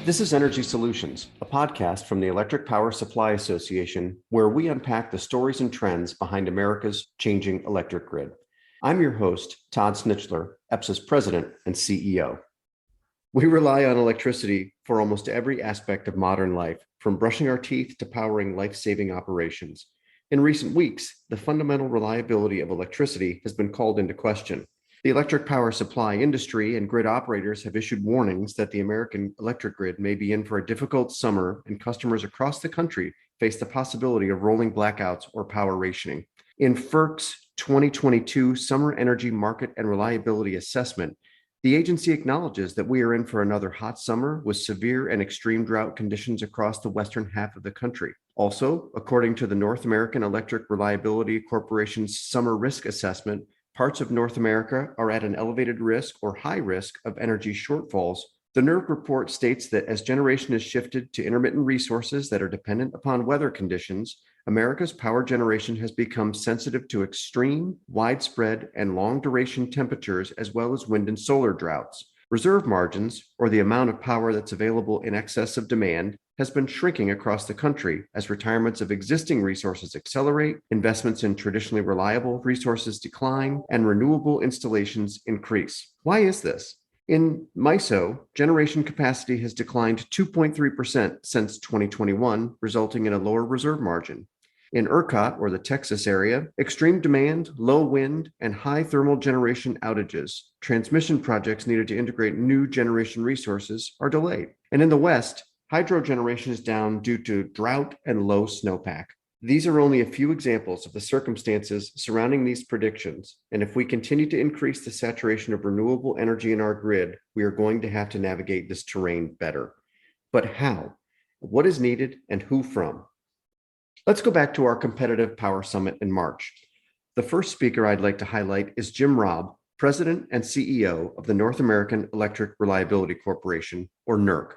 This is Energy Solutions, a podcast from the Electric Power Supply Association, where we unpack the stories and trends behind America's changing electric grid. I'm your host, Todd Snitchler, EPSA's president and CEO. We rely on electricity for almost every aspect of modern life, from brushing our teeth to powering life-saving operations. In recent weeks, the fundamental reliability of electricity has been called into question. The electric power supply industry and grid operators have issued warnings that the American electric grid may be in for a difficult summer, and customers across the country face the possibility of rolling blackouts or power rationing. In FERC's 2022 Summer Energy Market and Reliability Assessment, the agency acknowledges that we are in for another hot summer with severe and extreme drought conditions across the western half of the country. Also, according to the North American Electric Reliability Corporation's Summer Risk Assessment, parts of North America are at an elevated risk or high risk of energy shortfalls. The NERC report states that as generation is shifted to intermittent resources that are dependent upon weather conditions, America's power generation has become sensitive to extreme, widespread, and long-duration temperatures, as well as wind and solar droughts. Reserve margins, or the amount of power that's available in excess of demand, has been shrinking across the country as retirements of existing resources accelerate, investments in traditionally reliable resources decline, and renewable installations increase. Why is this? In MISO, generation capacity has declined 2.3% since 2021, resulting in a lower reserve margin. In ERCOT, or the Texas area, extreme demand, low wind, and high thermal generation outages, transmission projects needed to integrate new generation resources, are delayed. And in the West, hydro generation is down due to drought and low snowpack. These are only a few examples of the circumstances surrounding these predictions, and if we continue to increase the saturation of renewable energy in our grid, we are going to have to navigate this terrain better. But how? What is needed and who from? Let's go back to our competitive power summit in March. The first speaker I'd like to highlight is Jim Robb, President and CEO of the North American Electric Reliability Corporation, or NERC.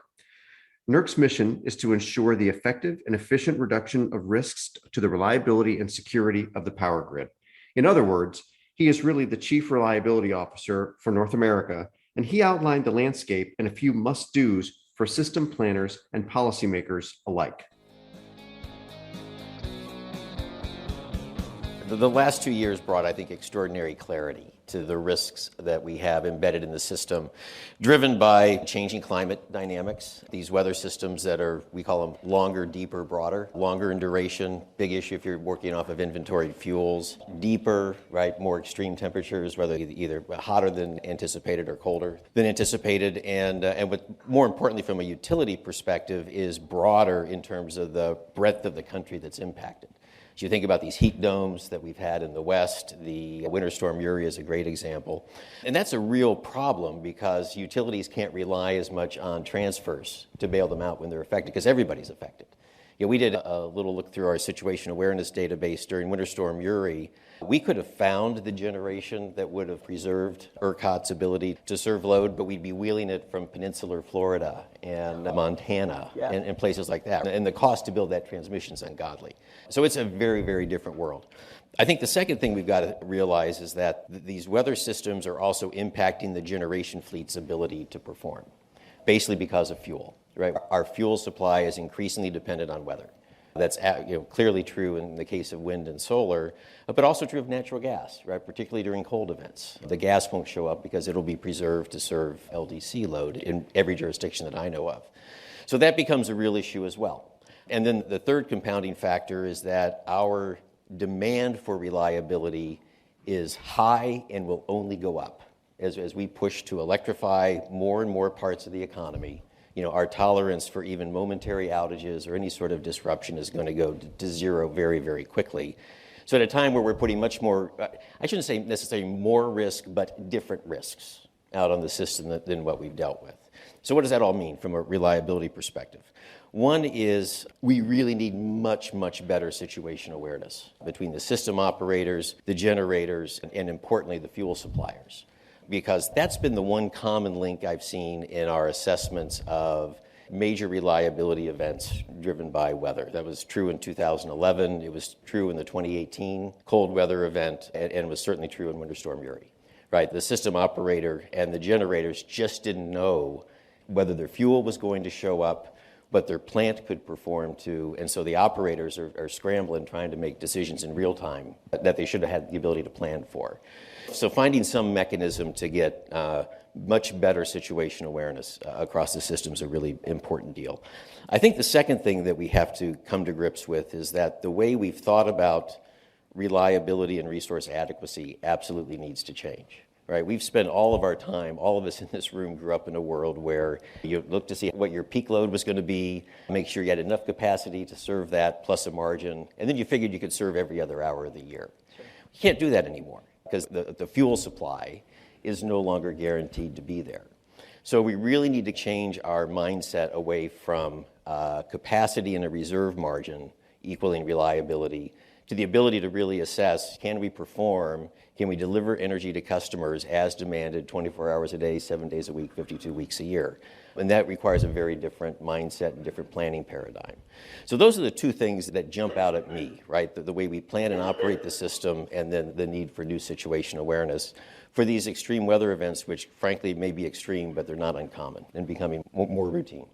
NERC's mission is to ensure the effective and efficient reduction of risks to the reliability and security of the power grid. In other words, he is really the Chief Reliability Officer for North America, and he outlined the landscape and a few must-dos for system planners and policymakers alike. The last 2 years brought, I think, extraordinary clarity to the risks that we have embedded in the system, driven by changing climate dynamics. These weather systems that are, we call them longer, deeper, broader, longer in duration, big issue if you're working off of inventoried fuels, deeper, right, more extreme temperatures, whether either hotter than anticipated or colder than anticipated, and what more importantly from a utility perspective is broader in terms of the breadth of the country that's impacted. As you think about these heat domes that we've had in the West, the Winter Storm Uri is a great example. And that's a real problem because utilities can't rely as much on transfers to bail them out when they're affected, because everybody's affected. We did a little look through our situation awareness database during Winter Storm Uri. We could have found the generation that would have preserved ERCOT's ability to serve load, but we'd be wheeling it from peninsular Florida and Montana and places like that. And the cost to build that transmission is ungodly. So it's a very, very different world. I think the second thing we've got to realize is that these weather systems are also impacting the generation fleet's ability to perform, basically because of fuel. Right, our fuel supply is increasingly dependent on weather. That's clearly true in the case of wind and solar, but also true of natural gas, right? Particularly during cold events. The gas won't show up because it'll be preserved to serve LDC load in every jurisdiction that I know of. So that becomes a real issue as well. And then the third compounding factor is that our demand for reliability is high and will only go up as we push to electrify more and more parts of the economy. Our tolerance for even momentary outages or any sort of disruption is going to go to zero very, very quickly. So at a time where we're putting much more, I shouldn't say necessarily more risk, but different risks out on the system than what we've dealt with. So what does that all mean from a reliability perspective? One is we really need much, much better situation awareness between the system operators, the generators, and importantly, the fuel suppliers. Because that's been the one common link I've seen in our assessments of major reliability events driven by weather. That was true in 2011, it was true in the 2018 cold weather event, and it was certainly true in Winter Storm Uri. Right, the system operator and the generators just didn't know whether their fuel was going to show up, what their plant could perform to. And so the operators are scrambling, trying to make decisions in real time that they should have had the ability to plan for. So finding some mechanism to get much better situation awareness across the system is a really important deal. I think the second thing that we have to come to grips with is that the way we've thought about reliability and resource adequacy absolutely needs to change. Right? We've spent all of our time, all of us in this room grew up in a world where you look to see what your peak load was going to be, make sure you had enough capacity to serve that plus a margin, and then you figured you could serve every other hour of the year. You can't do that anymore because the fuel supply is no longer guaranteed to be there. So we really need to change our mindset away from capacity and a reserve margin equaling reliability to the ability to really assess, can we perform, can we deliver energy to customers as demanded 24 hours a day, 7 days a week, 52 weeks a year? And that requires a very different mindset and different planning paradigm. So those are the two things that jump out at me, right? The way we plan and operate the system, and then the need for new situation awareness for these extreme weather events, which frankly may be extreme, but they're not uncommon and becoming more routine.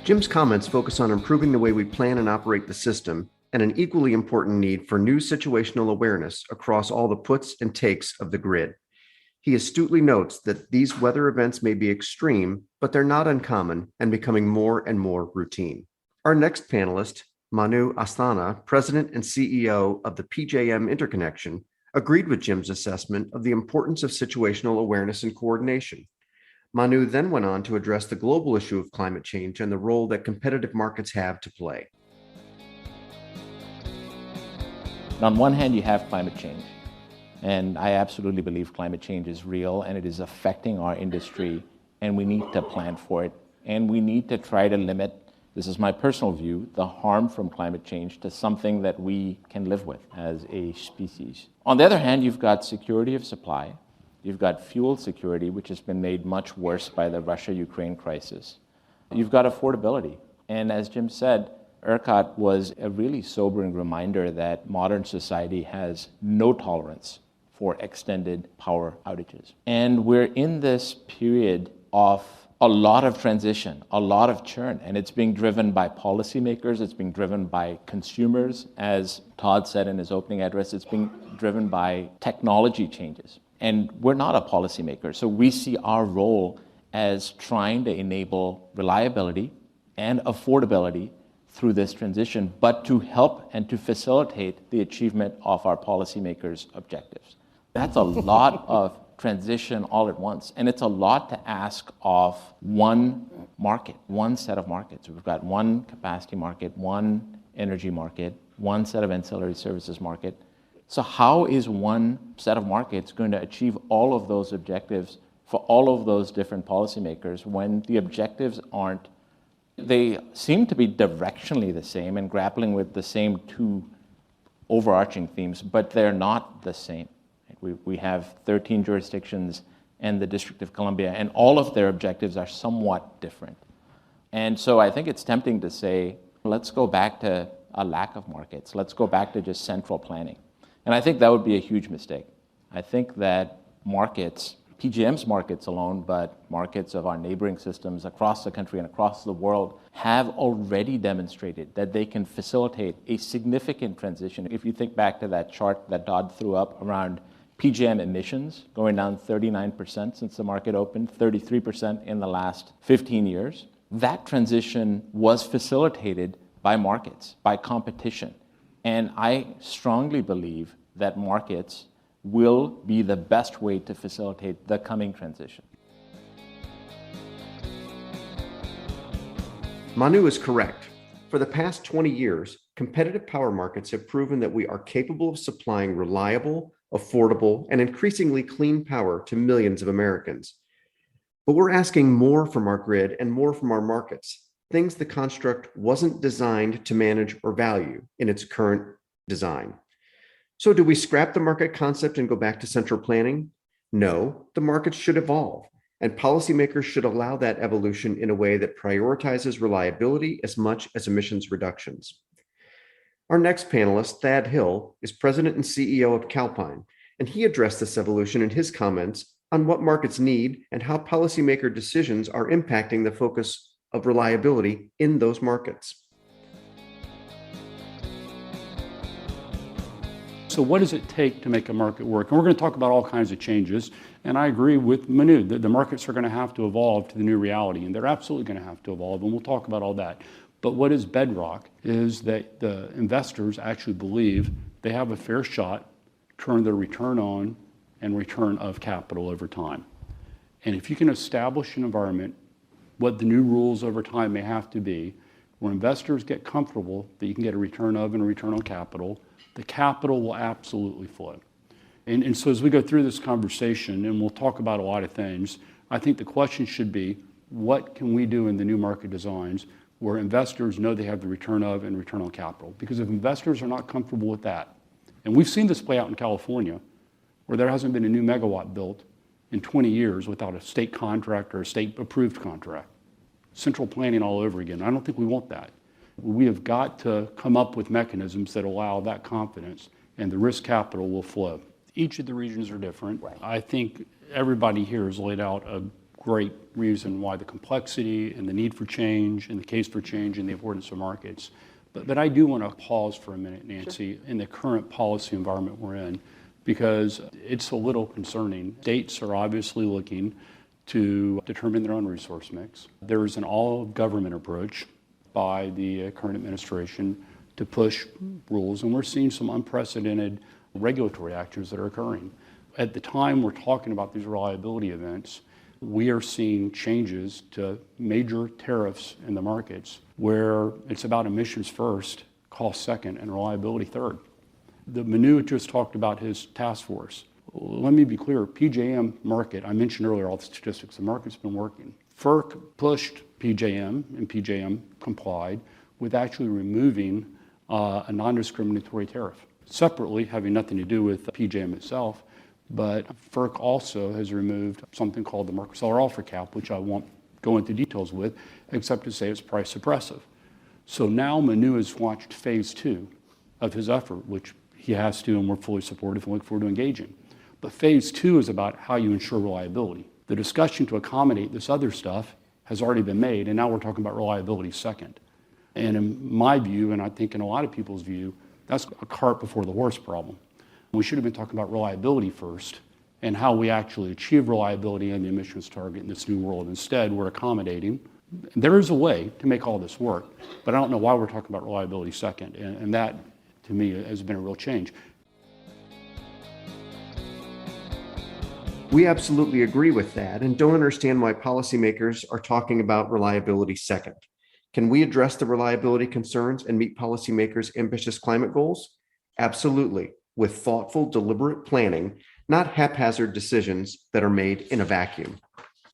Jim's comments focus on improving the way we plan and operate the system, and an equally important need for new situational awareness across all the puts and takes of the grid. He astutely notes that these weather events may be extreme, but they're not uncommon and becoming more and more routine. Our next panelist, Manu Asthana, President and CEO of the PJM Interconnection, agreed with Jim's assessment of the importance of situational awareness and coordination. Manu then went on to address the global issue of climate change and the role that competitive markets have to play. On one hand, you have climate change, and I absolutely believe climate change is real and it is affecting our industry, and we need to plan for it, and we need to try to limit, this is my personal view, the harm from climate change to something that we can live with as a species. On the other hand, you've got security of supply, you've got fuel security, which has been made much worse by the Russia-Ukraine crisis. You've got affordability, and as Jim said, ERCOT was a really sobering reminder that modern society has no tolerance for extended power outages. And we're in this period of a lot of transition, a lot of churn, and it's being driven by policymakers, it's being driven by consumers, as Todd said in his opening address, it's being driven by technology changes. And we're not a policymaker, so we see our role as trying to enable reliability and affordability through this transition, but to help and to facilitate the achievement of our policymakers' objectives. That's a lot of transition all at once, and it's a lot to ask of one market, one set of markets. We've got one capacity market, one energy market, one set of ancillary services market. So how is one set of markets going to achieve all of those objectives for all of those different policymakers when the objectives aren't, they seem to be directionally the same and grappling with the same two overarching themes, but they're not the same. We have 13 jurisdictions and the District of Columbia, and all of their objectives are somewhat different. And so I think it's tempting to say, let's go back to a lack of markets. Let's go back to just central planning. And I think that would be a huge mistake. I think that markets, PJM's markets alone, but markets of our neighboring systems across the country and across the world have already demonstrated that they can facilitate a significant transition. If you think back to that chart that Todd threw up around PJM emissions going down 39% since the market opened, 33% in the last 15 years, that transition was facilitated by markets, by competition. And I strongly believe that markets will be the best way to facilitate the coming transition. Manu is correct. For the past 20 years, competitive power markets have proven that we are capable of supplying reliable, affordable, and increasingly clean power to millions of Americans. But we're asking more from our grid and more from our markets, things the construct wasn't designed to manage or value in its current design. So do we scrap the market concept and go back to central planning? No, the markets should evolve, and policymakers should allow that evolution in a way that prioritizes reliability as much as emissions reductions. Our next panelist, Thad Hill, is President and CEO of Calpine, and he addressed this evolution in his comments on what markets need and how policymaker decisions are impacting the focus of reliability in those markets. So what does it take to make a market work? And we're going to talk about all kinds of changes. And I agree with Manu that the markets are going to have to evolve to the new reality. And they're absolutely going to have to evolve. And we'll talk about all that. But what is bedrock is that the investors actually believe they have a fair shot to turn their return on and return of capital over time. And if you can establish an environment, what the new rules over time may have to be, where investors get comfortable that you can get a return of and a return on capital, the capital will absolutely flow. And so as we go through this conversation, and we'll talk about a lot of things, I think the question should be, what can we do in the new market designs where investors know they have the return of and return on capital? Because if investors are not comfortable with that, and we've seen this play out in California, where there hasn't been a new megawatt built in 20 years without a state contract or a state-approved contract. Central planning all over again. I don't think we want that. We have got to come up with mechanisms that allow that confidence, and the risk capital will flow. Each of the regions are different. Right. I think everybody here has laid out a great reason why the complexity and the need for change and the case for change and the importance of markets. But I do want to pause for a minute, Nancy, in the current policy environment we're in, because it's a little concerning. States are obviously looking to determine their own resource mix. There is an all-government approach by the current administration to push rules, and we're seeing some unprecedented regulatory actions that are occurring. At the time we're talking about these reliability events, we are seeing changes to major tariffs in the markets where it's about emissions first, cost second, and reliability third. The Manu just talked about his task force. Let me be clear, PJM market, I mentioned earlier all the statistics, the market's been working. FERC pushed PJM, and PJM complied with actually removing a non-discriminatory tariff. Separately, having nothing to do with PJM itself, but FERC also has removed something called the market seller offer cap, which I won't go into details with, except to say it's price suppressive. So now Manu has launched phase 2 of his effort, which he has to, and we're fully supportive and look forward to engaging. But phase 2 is about how you ensure reliability. The discussion to accommodate this other stuff has already been made, and now we're talking about reliability second. And in my view, and I think in a lot of people's view, that's a cart before the horse problem. We should have been talking about reliability first and how we actually achieve reliability and the emissions target in this new world. Instead, we're accommodating. There is a way to make all this work, but I don't know why we're talking about reliability second. And that, to me, has been a real change. We absolutely agree with that and don't understand why policymakers are talking about reliability second. Can we address the reliability concerns and meet policymakers' ambitious climate goals? Absolutely, with thoughtful, deliberate planning, not haphazard decisions that are made in a vacuum.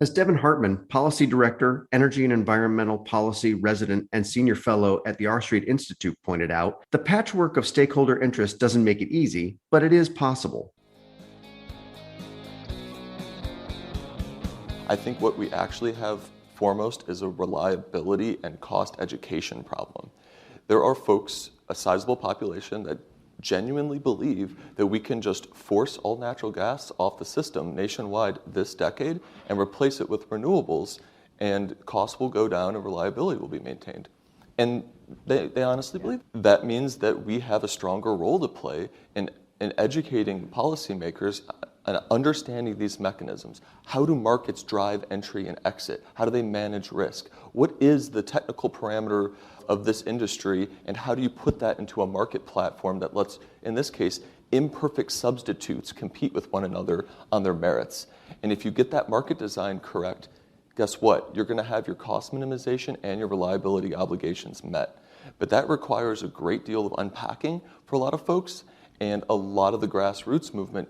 As Devin Hartman, Policy Director, Energy and Environmental Policy Resident and Senior Fellow at the R Street Institute pointed out, the patchwork of stakeholder interest doesn't make it easy, but it is possible. I think what we actually have foremost is a reliability and cost education problem. There are folks, a sizable population, that genuinely believe that we can just force all natural gas off the system nationwide this decade and replace it with renewables, and costs will go down and reliability will be maintained. And they honestly believe that means that we have a stronger role to play in educating policymakers and understanding these mechanisms. How do markets drive entry and exit? How do they manage risk? What is the technical parameter of this industry, and how do you put that into a market platform that lets, in this case, imperfect substitutes compete with one another on their merits? And if you get that market design correct, guess what? You're going to have your cost minimization and your reliability obligations met. But that requires a great deal of unpacking for a lot of folks, and a lot of the grassroots movement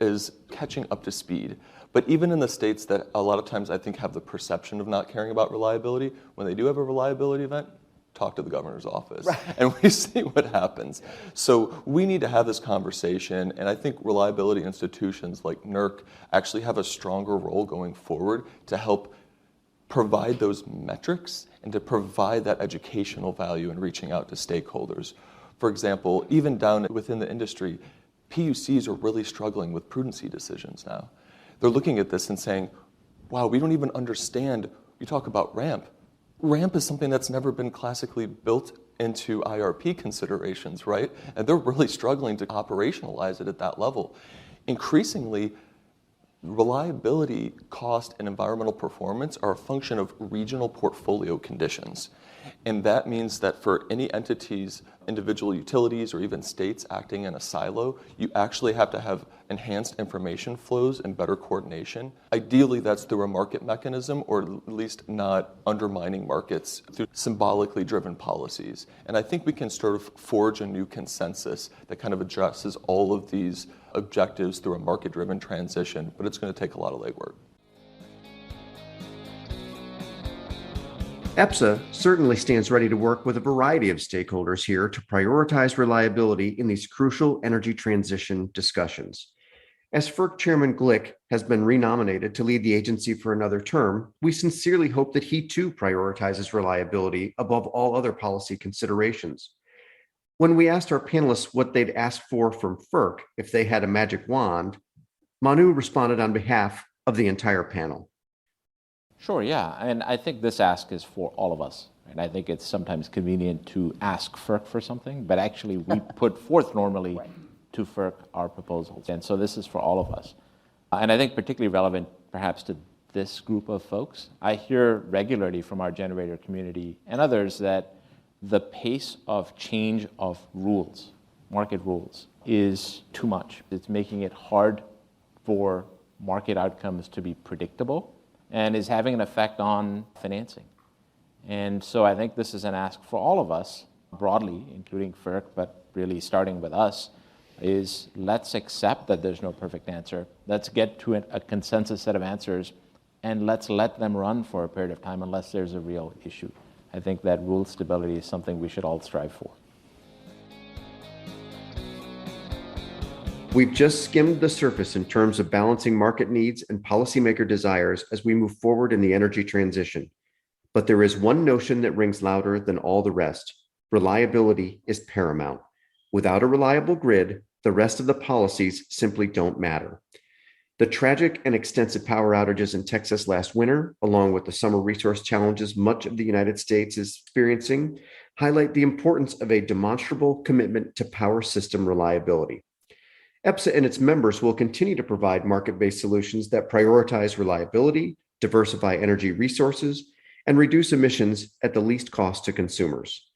is catching up to speed. But even in the states that a lot of times I think have the perception of not caring about reliability, when they do have a reliability event, talk to the governor's office. Right. And we see what happens. So we need to have this conversation, and I think reliability institutions like NERC actually have a stronger role going forward to help provide those metrics and to provide that educational value in reaching out to stakeholders. For example, even down within the industry, PUCs are really struggling with prudency decisions now. they're looking at this and saying, wow, we don't even understand. You talk about ramp. Ramp is something that's never been classically built into IRP considerations, right? And they're really struggling to operationalize it at that level. Increasingly, reliability, cost, and environmental performance are a function of regional portfolio conditions. And that means that for any entities, individual utilities, or even states acting in a silo, you actually have to have enhanced information flows and better coordination. Ideally, that's through a market mechanism, or at least not undermining markets through symbolically driven policies. And I think we can sort of forge a new consensus that kind of addresses all of these objectives through a market-driven transition, but it's going to take a lot of legwork. EPSA certainly stands ready to work with a variety of stakeholders here to prioritize reliability in these crucial energy transition discussions. As FERC Chairman Glick has been renominated to lead the agency for another term, we sincerely hope that he too prioritizes reliability above all other policy considerations. When we asked our panelists what they'd ask for from FERC if they had a magic wand, Manu responded on behalf of the entire panel. Sure, yeah, and I think this ask is for all of us. And I think it's sometimes convenient to ask FERC for something, but actually we put forth normally to FERC our proposals. And so this is for all of us. And I think particularly relevant perhaps to this group of folks, I hear regularly from our generator community and others that the pace of change of rules, market rules, is too much. It's making it hard for market outcomes to be predictable and is having an effect on financing. And so I think this is an ask for all of us broadly, including FERC, but really starting with us, is let's accept that there's no perfect answer. Let's get to a consensus set of answers, and let's let them run for a period of time unless there's a real issue. I think that rule stability is something we should all strive for. We've just skimmed the surface in terms of balancing market needs and policymaker desires as we move forward in the energy transition. But there is one notion that rings louder than all the rest. Reliability is paramount. Without a reliable grid, the rest of the policies simply don't matter. The tragic and extensive power outages in Texas last winter, along with the summer resource challenges much of the United States is experiencing, highlight the importance of a demonstrable commitment to power system reliability. EPSA and its members will continue to provide market-based solutions that prioritize reliability, diversify energy resources, and reduce emissions at the least cost to consumers.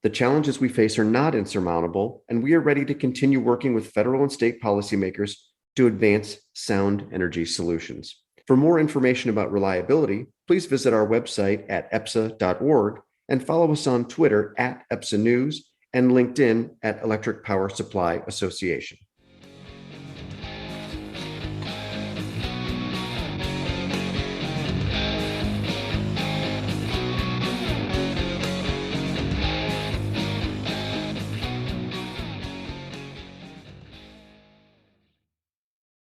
The challenges we face are not insurmountable, and we are ready to continue working with federal and state policymakers to advance sound energy solutions. For more information about reliability, please visit our website at epsa.org and follow us on Twitter at EPSA News and LinkedIn at Electric Power Supply Association.